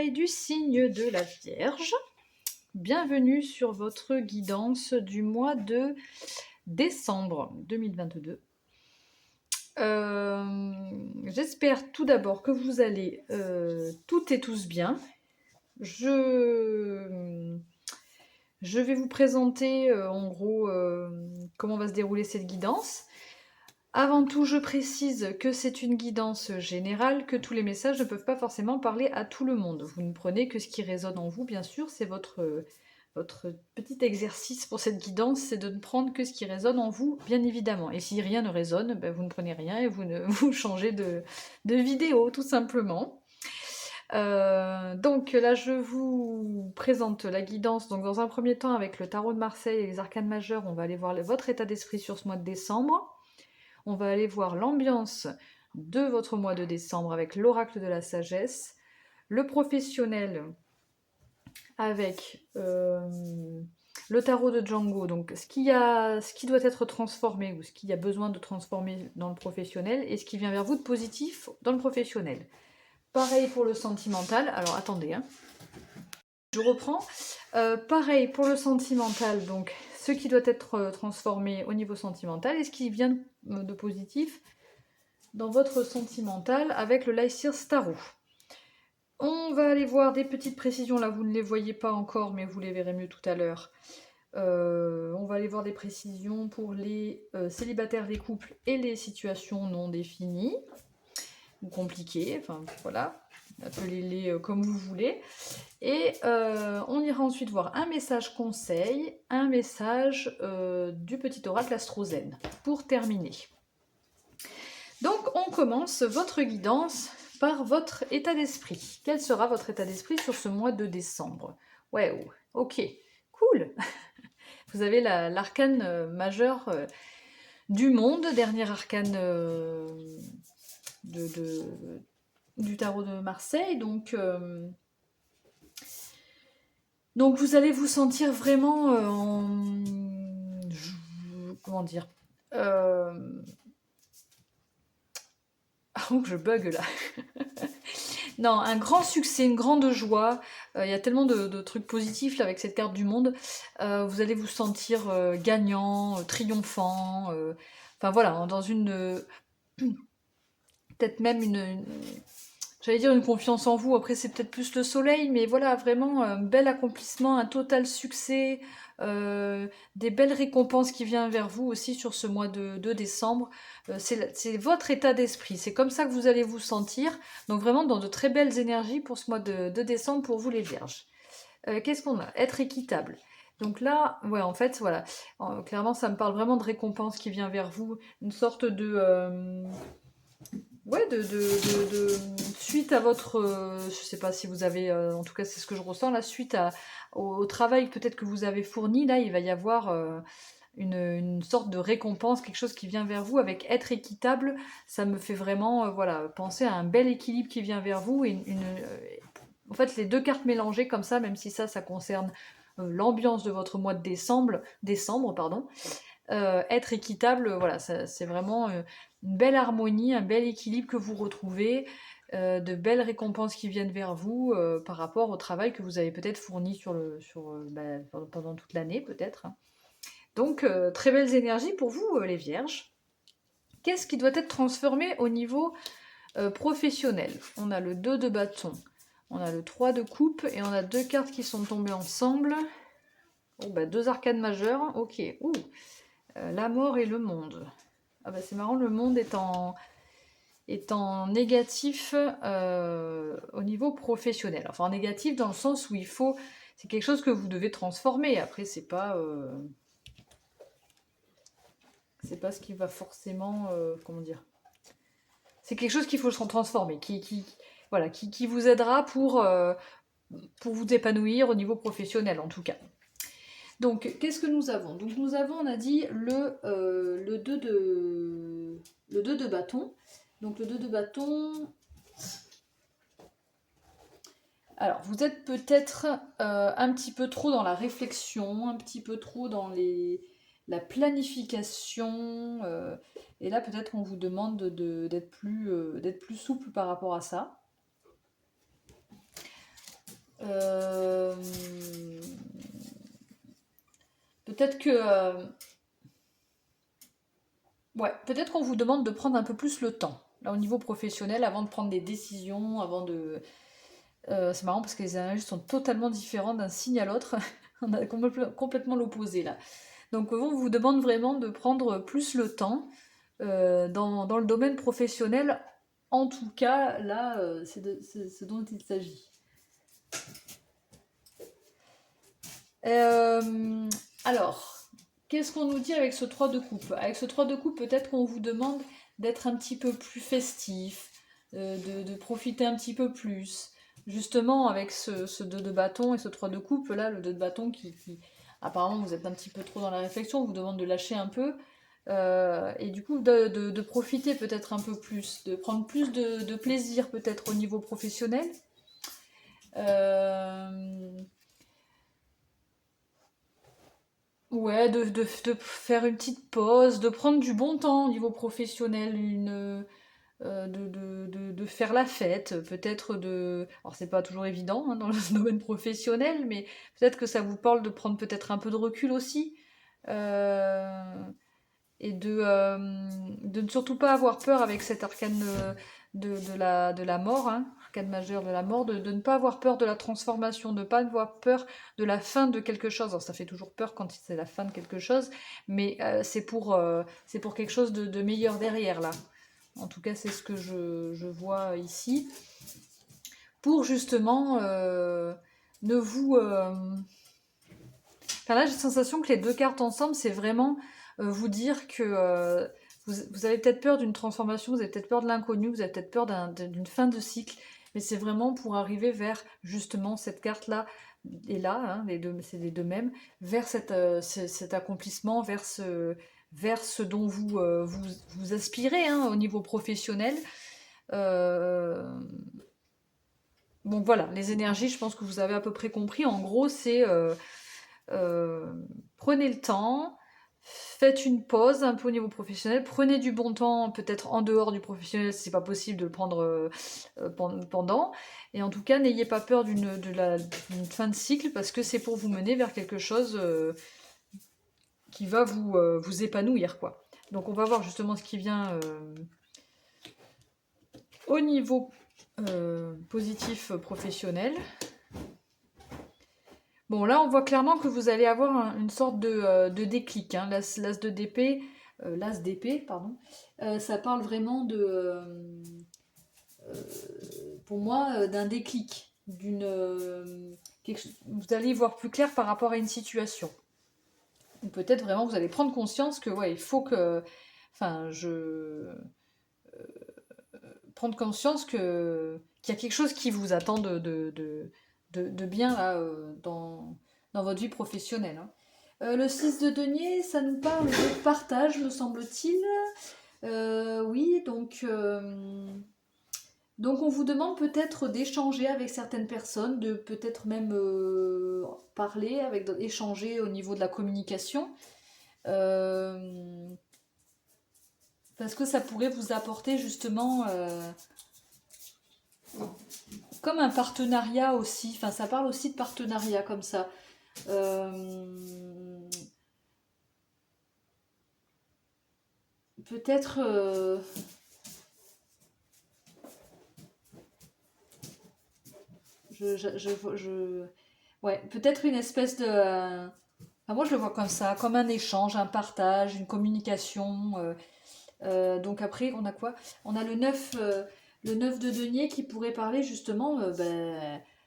conseils du signe de la Vierge. Bienvenue sur votre guidance du mois de décembre 2022. J'espère tout d'abord que vous allez toutes et tous bien. Je vais vous présenter en gros comment va se dérouler cette guidance. Avant tout, je précise que c'est une guidance générale, que tous les messages ne peuvent pas forcément parler à tout le monde. Vous ne prenez que ce qui résonne en vous, bien sûr, c'est votre petit exercice pour cette guidance, c'est de ne prendre que ce qui résonne en vous, bien évidemment. Et si rien ne résonne, ben vous ne prenez rien et vous changez de vidéo, tout simplement. Donc là, je vous présente la guidance. Donc dans un premier temps, avec le tarot de Marseille et les arcanes majeures, on va aller voir votre état d'esprit sur ce mois de décembre. On va aller voir l'ambiance de votre mois de décembre avec l'oracle de la sagesse, le professionnel avec le tarot de Django, donc ce qui doit être transformé ou ce qui a besoin de transformer dans le professionnel et ce qui vient vers vous de positif dans le professionnel. Pareil pour le sentimental, alors attendez, je reprends. Pareil pour le sentimental, donc ce qui doit être transformé au niveau sentimental et ce qui vient de positif dans votre sentimental avec le Lycir Starou. On va aller voir des petites précisions, là vous ne les voyez pas encore mais vous les verrez mieux tout à l'heure. On va aller voir des précisions pour les célibataires des couples et les situations non définies ou compliquées, enfin voilà, appelez-les comme vous voulez. Et on ira ensuite voir un message conseil, un message du petit oracle Astrozen, pour terminer. Donc on commence votre guidance par votre état d'esprit. Quel sera votre état d'esprit sur ce mois de décembre? Ouais, ok, cool. Vous avez l'arcane majeur du monde, dernier arcane du tarot de Marseille. Donc vous allez vous sentir vraiment comment dire oh, je bug là. Non, un grand succès, une grande joie. Il y a tellement de trucs positifs là, avec cette carte du monde. Vous allez vous sentir gagnant, triomphant. Enfin voilà, dans une peut-être même j'allais dire une confiance en vous. Après c'est peut-être plus le soleil, mais voilà, vraiment un bel accomplissement, un total succès. Des belles récompenses qui viennent vers vous aussi sur ce mois de décembre. C'est votre état d'esprit, c'est comme ça que vous allez vous sentir. Donc vraiment dans de très belles énergies pour ce mois de décembre pour vous les vierges. Qu'est-ce qu'on a? Être équitable. Donc là, ouais, en fait, voilà. Clairement, ça me parle vraiment de récompense qui vient vers vous. Une sorte de... ouais, suite à votre... je sais pas si vous avez... en tout cas, c'est ce que je ressens, là. Suite au travail peut-être que vous avez fourni, là, il va y avoir... une sorte de récompense, quelque chose qui vient vers vous avec être équitable, ça me fait vraiment voilà, penser à un bel équilibre qui vient vers vous et en fait les deux cartes mélangées comme ça, même si ça concerne l'ambiance de votre mois de décembre pardon. Être équitable, voilà, c'est vraiment une belle harmonie, un bel équilibre que vous retrouvez, de belles récompenses qui viennent vers vous par rapport au travail que vous avez peut-être fourni pendant toute l'année peut-être. Donc, très belles énergies pour vous, les vierges. Qu'est-ce qui doit être transformé au niveau professionnel? On a le 2 de bâton, on a le 3 de coupe, et on a deux cartes qui sont tombées ensemble. Oh, bah, deux arcanes majeures, ok. La mort et le monde. Ah bah c'est marrant, le monde est en négatif au niveau professionnel. Enfin, en négatif dans le sens où c'est quelque chose que vous devez transformer. Après, c'est pas ce qui va forcément, comment dire, c'est quelque chose qu'il faut transformer, voilà, qui vous aidera pour vous épanouir au niveau professionnel en tout cas. Donc qu'est-ce que nous avons? Donc nous avons, on a dit le 2 de bâton. Donc le 2 de bâton. Alors vous êtes peut-être un petit peu trop dans la réflexion, un petit peu trop dans la planification. Et là peut-être on vous demande d'être plus souple par rapport à ça. Euh, Peut-être que... ouais, peut-être qu'on vous demande de prendre un peu plus le temps, là, au niveau professionnel, avant de prendre des décisions, avant de... c'est marrant parce que les énergies sont totalement différents d'un signe à l'autre. On a complètement l'opposé, là. Donc, on vous demande vraiment de prendre plus le temps dans le domaine professionnel. En tout cas, là, c'est ce dont il s'agit. Alors, qu'est-ce qu'on nous dit avec ce 3 de coupe? Avec ce 3 de coupe, peut-être qu'on vous demande d'être un petit peu plus festif, de profiter un petit peu plus. Justement, avec ce 2 de bâton et ce 3 de coupe, là, le 2 de bâton apparemment, vous êtes un petit peu trop dans la réflexion, on vous demande de lâcher un peu. Et du coup, de profiter peut-être un peu plus, de prendre plus de plaisir peut-être au niveau professionnel. Euh, Ouais, de faire une petite pause, de prendre du bon temps au niveau professionnel, de faire la fête, peut-être de... Alors c'est pas toujours évident hein, dans le domaine professionnel, mais peut-être que ça vous parle de prendre peut-être un peu de recul aussi, euh, et de ne surtout pas avoir peur avec cet arcane de la mort, hein, arcane majeur de la mort, de ne pas avoir peur de la transformation, de ne pas avoir peur de la fin de quelque chose. Alors ça fait toujours peur quand c'est la fin de quelque chose, mais c'est pour quelque chose de meilleur derrière là. En tout cas, c'est ce que je vois ici. Pour justement ne vous... Enfin là, j'ai la sensation que les deux cartes ensemble, c'est vraiment vous dire que vous avez peut-être peur d'une transformation, vous avez peut-être peur de l'inconnu, vous avez peut-être peur d'une fin de cycle, mais c'est vraiment pour arriver vers justement cette carte-là, et là, hein, c'est les deux mêmes, vers cet accomplissement, vers ce dont vous aspirez hein, au niveau professionnel. Euh, donc voilà, les énergies, je pense que vous avez à peu près compris. En gros, c'est euh, prenez le temps, faites une pause un peu au niveau professionnel, prenez du bon temps, peut-être en dehors du professionnel, si c'est pas possible de le prendre pendant. Et en tout cas, n'ayez pas peur d'une fin de cycle parce que c'est pour vous mener vers quelque chose qui va vous épanouir, quoi. Donc on va voir justement ce qui vient au niveau positif professionnel. Bon, là, on voit clairement que vous allez avoir une sorte de déclic. Hein. L'as de d'épée, l'as d'épée, pardon, ça parle vraiment pour moi, d'un déclic, vous allez y voir plus clair par rapport à une situation. Ou peut-être vraiment vous allez prendre conscience que, ouais, il faut que, enfin, prendre conscience qu'il y a quelque chose qui vous attend de bien là, dans votre vie professionnelle. Hein. Le 6 de denier, ça nous parle de partage, me semble-t-il. Oui, donc on vous demande peut-être d'échanger avec certaines personnes, de peut-être même parler, échanger au niveau de la communication. Parce que ça pourrait vous apporter justement comme un partenariat aussi. Enfin, ça parle aussi de partenariat comme ça. Peut-être ouais, peut-être une espèce de enfin, moi je le vois comme ça, comme un échange, un partage, une communication. Donc après, on a quoi? On a le 9 de denier qui pourrait parler justement,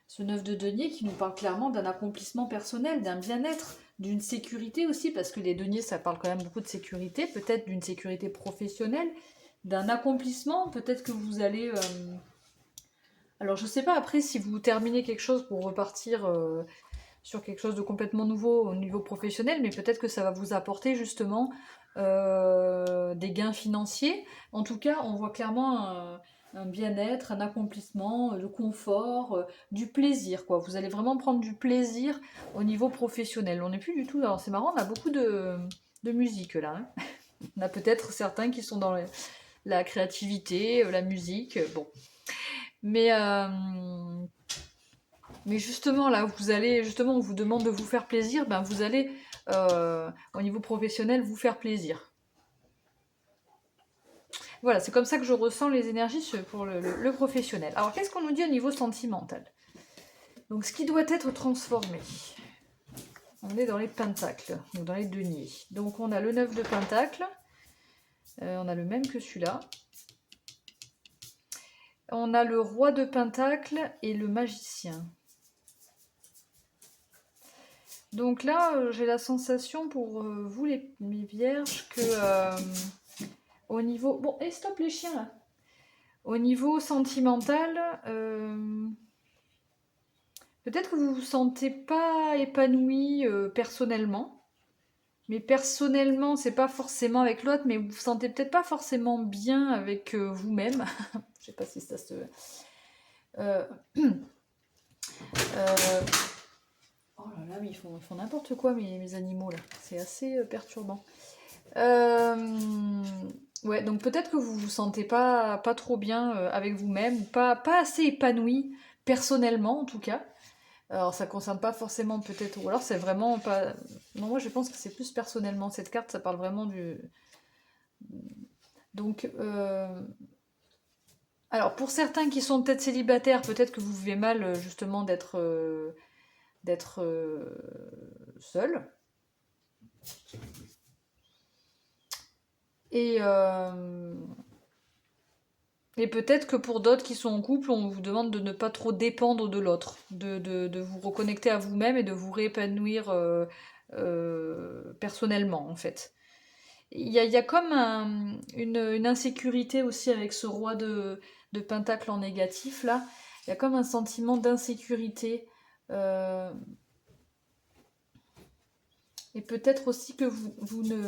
ce 9 de denier qui nous parle clairement d'un accomplissement personnel, d'un bien-être, d'une sécurité aussi, parce que les deniers, ça parle quand même beaucoup de sécurité, peut-être d'une sécurité professionnelle, d'un accomplissement, peut-être que vous allez... Alors je sais pas après si vous terminez quelque chose pour repartir sur quelque chose de complètement nouveau au niveau professionnel, mais peut-être que ça va vous apporter justement des gains financiers. En tout cas, on voit clairement un bien-être, un accomplissement, le confort, du plaisir, quoi. Vous allez vraiment prendre du plaisir au niveau professionnel. On n'est plus du tout... Alors c'est marrant, on a beaucoup de musique là. Hein. On a peut-être certains qui sont dans la créativité, la musique, bon. Mais Mais justement, là, justement, on vous demande de vous faire plaisir, ben vous allez, au niveau professionnel, vous faire plaisir. Voilà, c'est comme ça que je ressens les énergies pour le professionnel. Alors, qu'est-ce qu'on nous dit au niveau sentimental? Donc, ce qui doit être transformé. On est dans les pentacles, ou dans les deniers. Donc, on a le 9 de pentacles. On a le même que celui-là. On a le roi de pentacles et le magicien. Donc là, j'ai la sensation pour vous les vierges que au niveau... Bon, et stop les chiens là. Au niveau sentimental, peut-être que vous vous sentez pas épanoui personnellement. Mais personnellement, c'est pas forcément avec l'autre, mais vous vous sentez peut-être pas forcément bien avec vous-même. Je sais pas si ça se... Euh, euh, Oh là là, mais ils font n'importe quoi, mes animaux, là. C'est assez perturbant. Ouais, donc peut-être que vous vous sentez pas trop bien avec vous-même, ou pas assez épanoui, personnellement en tout cas. Alors ça concerne pas forcément peut-être, ou alors c'est vraiment pas... Non, moi je pense que c'est plus personnellement. Cette carte, ça parle vraiment du... Donc, alors pour certains qui sont peut-être célibataires, peut-être que vous vivez mal justement d'être seul. Et, et peut-être que pour d'autres qui sont en couple, on vous demande de ne pas trop dépendre de l'autre, de vous reconnecter à vous-même et de vous réépanouir personnellement, en fait. Il y a comme une insécurité aussi avec ce roi de pentacle en négatif, là. Il y a comme un sentiment d'insécurité. euh, et peut-être aussi que vous ne...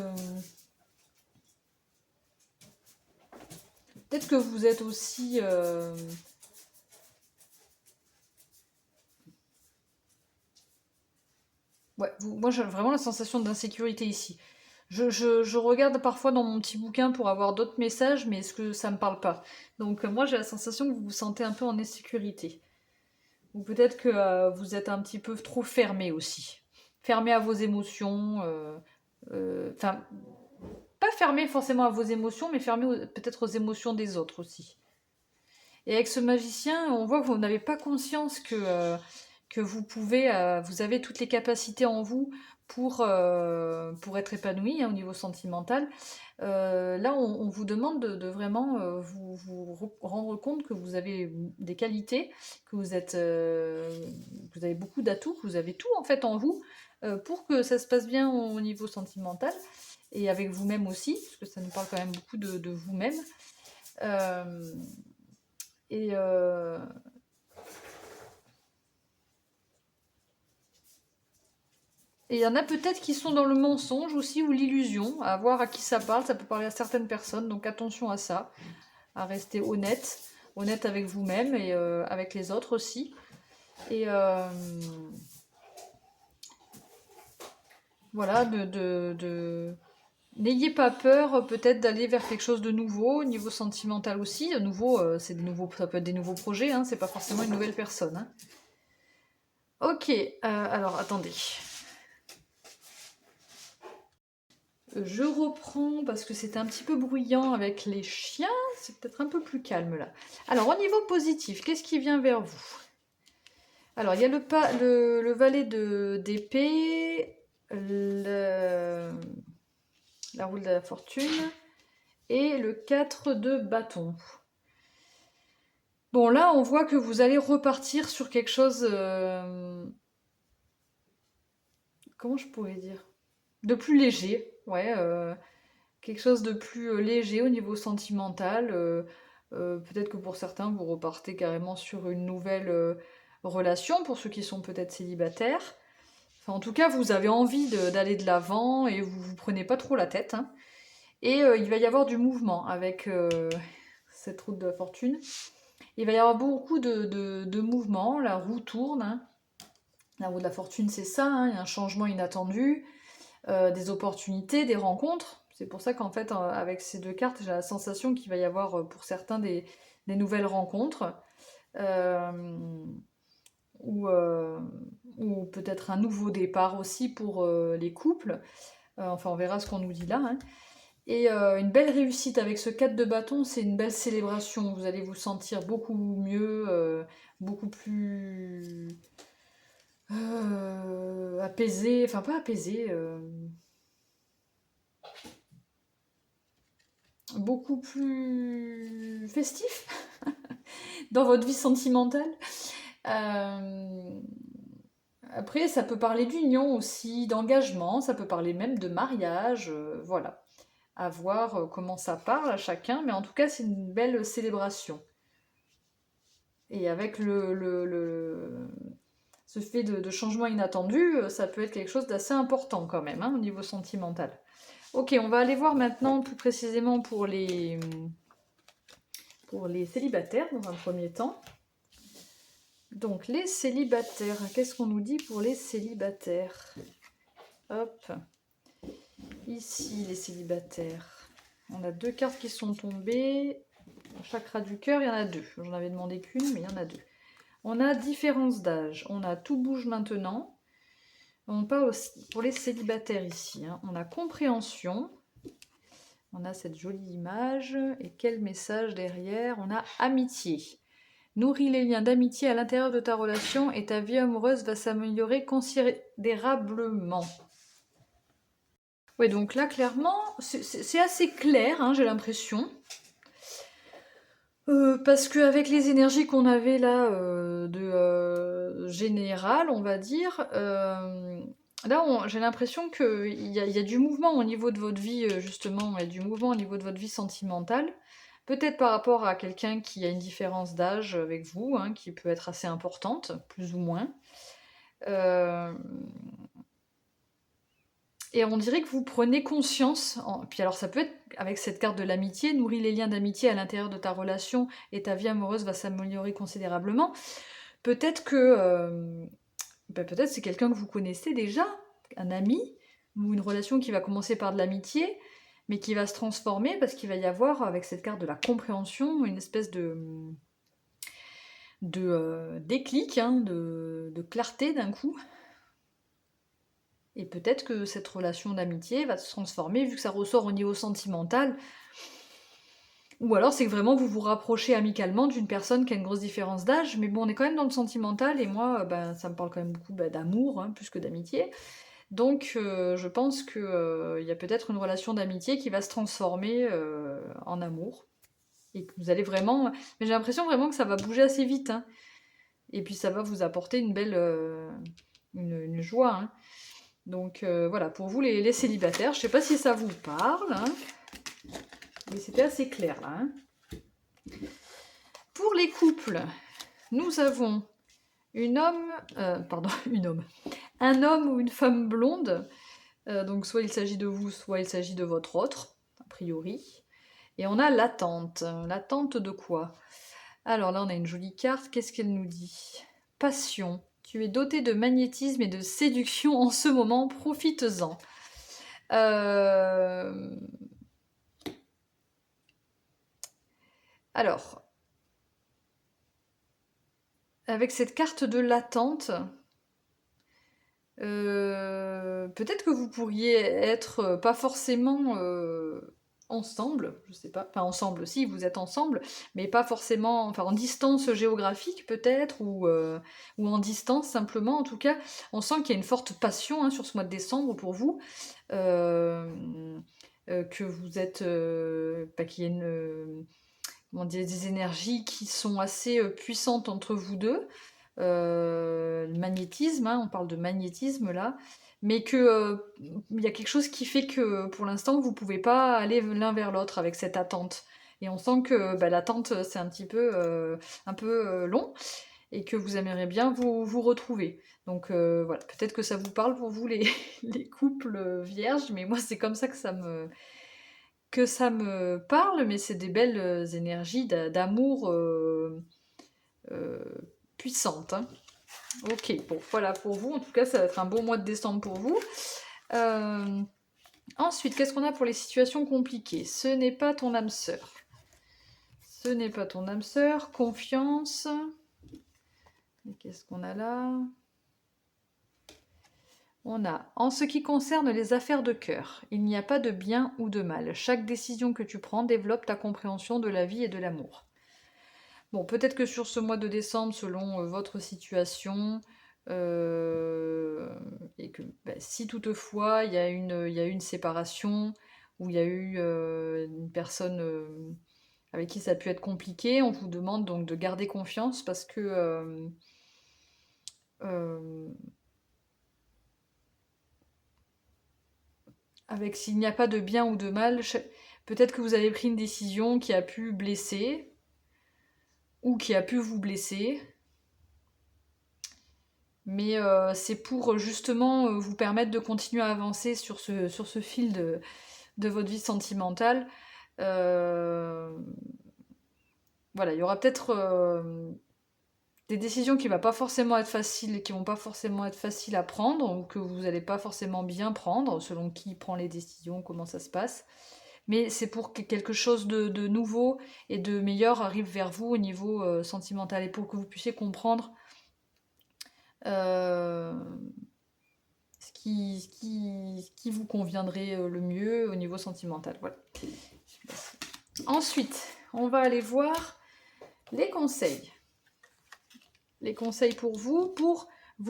Peut-être que vous êtes aussi... Ouais, moi j'ai vraiment la sensation d'insécurité ici. Je regarde parfois dans mon petit bouquin pour avoir d'autres messages, mais est-ce que ça me parle pas? Donc moi j'ai la sensation que vous vous sentez un peu en insécurité. Ou peut-être que vous êtes un petit peu trop fermé aussi. Fermé à vos émotions. Enfin, pas fermé forcément à vos émotions, mais fermé peut-être aux émotions des autres aussi. Et avec ce magicien, on voit que vous n'avez pas conscience que vous pouvez, vous avez toutes les capacités en vous pour être épanoui hein, au niveau sentimental. Là, on vous demande de vraiment vous rendre compte que vous avez des qualités, que que vous avez beaucoup d'atouts, que vous avez tout en fait en vous pour que ça se passe bien au niveau sentimental et avec vous-même aussi, parce que ça nous parle quand même beaucoup de vous-même. Euh, et, et il y en a peut-être qui sont dans le mensonge aussi ou l'illusion, à voir à qui ça parle. Ça peut parler à certaines personnes, donc attention à ça, à rester honnête, honnête avec vous-même et avec les autres aussi. Et voilà, n'ayez pas peur peut-être d'aller vers quelque chose de nouveau, au niveau sentimental aussi. Nouveau, c'est ça peut être des nouveaux projets, hein, c'est pas forcément une nouvelle personne. Hein. Ok, alors attendez. Je reprends parce que c'était un petit peu bruyant avec les chiens. C'est peut-être un peu plus calme là. Alors, au niveau positif, qu'est-ce qui vient vers vous? Alors, il y a le valet d'épée, la roue de la fortune et le 4 de bâton. Bon, là, on voit que vous allez repartir sur quelque chose... comment je pourrais dire? De plus léger, ouais. Quelque chose de plus léger au niveau sentimental. Peut-être que pour certains, vous repartez carrément sur une nouvelle relation, pour ceux qui sont peut-être célibataires. Enfin, en tout cas, vous avez envie d'aller de l'avant et vous vous prenez pas trop la tête. Hein. Et il va y avoir du mouvement avec cette route de la fortune. Il va y avoir beaucoup de mouvements, la roue tourne. Hein. La roue de la fortune, c'est ça, hein. Il y a un changement inattendu, des opportunités, des rencontres. C'est pour ça qu'en fait, avec ces deux cartes, j'ai la sensation qu'il va y avoir pour certains des nouvelles rencontres. Euh, ou peut-être un nouveau départ aussi pour les couples. Enfin, on verra ce qu'on nous dit là, hein. Et une belle réussite avec ce 4 de bâton, c'est une belle célébration. Vous allez vous sentir beaucoup mieux, beaucoup plus apaisé, enfin pas apaisé, beaucoup plus festif dans votre vie sentimentale. Euh, Après, ça peut parler d'union aussi, d'engagement, ça peut parler même de mariage, voilà. À voir comment ça parle à chacun, mais en tout cas, c'est une belle célébration. Et avec ce fait de changement inattendu, ça peut être quelque chose d'assez important quand même, hein, au niveau sentimental. Ok, on va aller voir maintenant plus précisément pour les célibataires dans un premier temps. Donc, les célibataires, qu'est-ce qu'on nous dit pour les célibataires? Hop, ici les célibataires. On a 2 cartes qui sont tombées. Chakra du cœur, il y en a 2. J'en avais demandé qu'une, mais il y en a 2. On a différence d'âge. On a tout bouge maintenant. On parle aussi pour les célibataires ici, hein. On a compréhension. On a cette jolie image. Et quel message derrière? On a amitié. Nourris les liens d'amitié à l'intérieur de ta relation et ta vie amoureuse va s'améliorer considérablement. Oui, donc là, clairement, c'est assez clair, hein, j'ai l'impression. Parce qu'avec les énergies qu'on avait là, générales, on va dire, là, j'ai l'impression qu'il y a du mouvement au niveau de votre vie, justement, et du mouvement au niveau de votre vie sentimentale. Peut-être par rapport à quelqu'un qui a une différence d'âge avec vous, hein, qui peut être assez importante, plus ou moins. Et on dirait que vous prenez conscience, puis alors ça peut être avec cette carte de l'amitié, nourris les liens d'amitié à l'intérieur de ta relation et ta vie amoureuse va s'améliorer considérablement. Peut-être que peut-être c'est quelqu'un que vous connaissez déjà, un ami, ou une relation qui va commencer par de l'amitié, mais qui va se transformer parce qu'il va y avoir, avec cette carte de la compréhension, une espèce de déclic, hein, de clarté d'un coup. Et peut-être que cette relation d'amitié va se transformer, vu que ça ressort au niveau sentimental. Ou alors c'est que vraiment vous vous rapprochez amicalement d'une personne qui a une grosse différence d'âge. Mais bon, on est quand même dans le sentimental, et moi, ça me parle quand même beaucoup d'amour, hein, plus que d'amitié. Donc je pense qu'il y a peut-être une relation d'amitié qui va se transformer en amour. Et que vous allez vraiment... Mais j'ai l'impression vraiment que ça va bouger assez vite, hein. Et puis ça va vous apporter une belle... une joie, hein. Donc voilà, pour vous les célibataires, je sais pas si ça vous parle, hein, mais c'était assez clair là, hein. Pour les couples, nous avons un homme ou une femme blonde, donc soit il s'agit de vous, soit il s'agit de votre autre, a priori. Et on a l'attente. L'attente de quoi? Alors là, on a une jolie carte, qu'est-ce qu'elle nous dit? Passion. Tu es doté de magnétisme et de séduction en ce moment, profites-en. Alors, avec cette carte de l'attente, peut-être que vous pourriez être pas forcément ensemble, je sais pas, enfin ensemble, si vous êtes ensemble, mais pas forcément, enfin en distance géographique peut-être, ou en distance simplement. En tout cas, on sent qu'il y a une forte passion, hein, sur ce mois de décembre pour vous, que vous êtes, qu'il y a des énergies qui sont assez puissantes entre vous deux. Le magnétisme, hein, on parle de magnétisme là, mais que il y a quelque chose qui fait que pour l'instant vous pouvez pas aller l'un vers l'autre avec cette attente. Et on sent que l'attente c'est un petit peu long et que vous aimeriez bien vous retrouver. Donc voilà, peut-être que ça vous parle pour vous les, les couples vierges, mais moi c'est comme ça que ça me parle, mais c'est des belles énergies d'amour puissantes, hein. Ok, bon, voilà pour vous. En tout cas, ça va être un bon mois de décembre pour vous. Ensuite, qu'est-ce qu'on a pour les situations compliquées? Ce n'est pas ton âme sœur. Ce n'est pas ton âme sœur. Confiance. Et qu'est-ce qu'on a là? On a, en ce qui concerne les affaires de cœur, il n'y a pas de bien ou de mal. Chaque décision que tu prends développe ta compréhension de la vie et de l'amour. Bon, peut-être que sur ce mois de décembre, selon votre situation, et que bah, si toutefois il y a eu une séparation, ou il y a eu une personne avec qui ça a pu être compliqué, on vous demande donc de garder confiance parce que euh, avec s'il n'y a pas de bien ou de mal, peut-être que vous avez pris une décision qui a pu blesser ou qui a pu vous blesser, mais c'est pour justement vous permettre de continuer à avancer sur ce fil de votre vie sentimentale. Euh, voilà, il y aura peut-être des décisions qui vont pas forcément être faciles à prendre, ou que vous n'allez pas forcément bien prendre, selon qui prend les décisions, comment ça se passe. Mais c'est pour que quelque chose de nouveau et de meilleur arrive vers vous au niveau sentimental, et pour que vous puissiez comprendre euh, ce qui vous conviendrait le mieux au niveau sentimental. Voilà. Ensuite, on va aller voir les conseils. Les conseils pour vous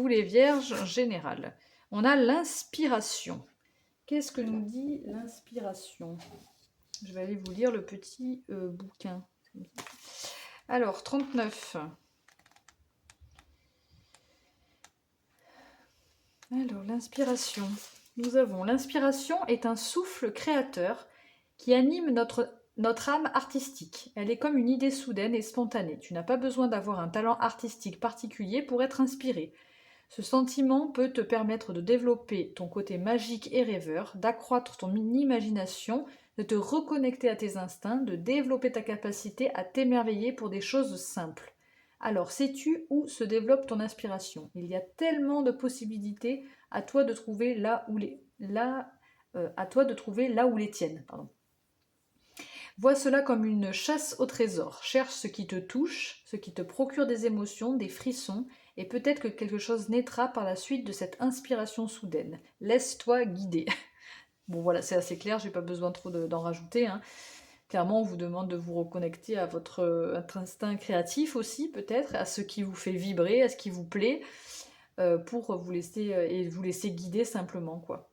les vierges en général. On a l'inspiration. Qu'est-ce que nous dit l'inspiration? Je vais aller vous lire le petit bouquin. Alors, 39. Alors, l'inspiration. Nous avons l'inspiration est un souffle créateur qui anime notre âme artistique. Elle est comme une idée soudaine et spontanée. Tu n'as pas besoin d'avoir un talent artistique particulier pour être inspiré. Ce sentiment peut te permettre de développer ton côté magique et rêveur, d'accroître ton imagination, de te reconnecter à tes instincts, de développer ta capacité à t'émerveiller pour des choses simples. Alors, sais-tu où se développe ton inspiration? Il y a tellement de possibilités, à toi de trouver à toi de trouver là où les tiennes. Pardon. Vois cela comme une chasse au trésor. Cherche ce qui te touche, ce qui te procure des émotions, des frissons, et peut-être que quelque chose naîtra par la suite de cette inspiration soudaine. Laisse-toi guider. Bon voilà, c'est assez clair, j'ai pas besoin trop d'en rajouter. Hein. Clairement, on vous demande de vous reconnecter à votre instinct créatif aussi, peut-être, à ce qui vous fait vibrer, à ce qui vous plaît, pour vous laisser et vous laisser guider simplement, quoi.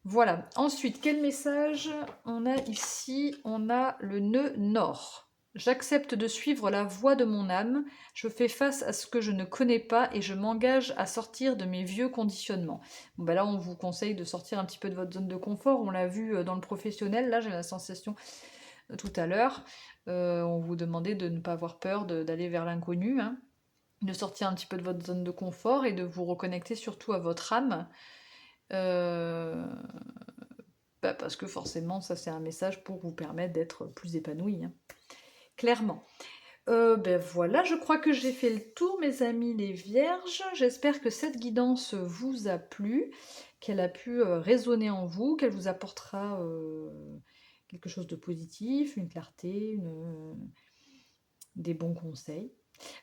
Voilà. Ensuite, quel message on a ici? On a le nœud nord. J'accepte de suivre la voie de mon âme, je fais face à ce que je ne connais pas et je m'engage à sortir de mes vieux conditionnements. Bon, ben là, on vous conseille de sortir un petit peu de votre zone de confort. On l'a vu dans le professionnel, là j'ai la sensation tout à l'heure. On vous demandait de ne pas avoir peur d'aller vers l'inconnu, hein, de sortir un petit peu de votre zone de confort et de vous reconnecter surtout à votre âme. Euh, Bah, parce que forcément, ça c'est un message pour vous permettre d'être plus épanoui, hein. Clairement. Ben voilà, je crois que j'ai fait le tour, mes amis les vierges. J'espère que cette guidance vous a plu, qu'elle a pu résonner en vous, qu'elle vous apportera quelque chose de positif, une clarté, des bons conseils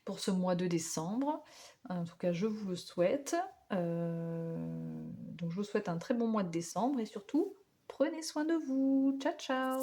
pour ce mois de décembre. En tout cas, je vous le souhaite. Donc je vous souhaite un très bon mois de décembre et surtout, prenez soin de vous. Ciao, ciao!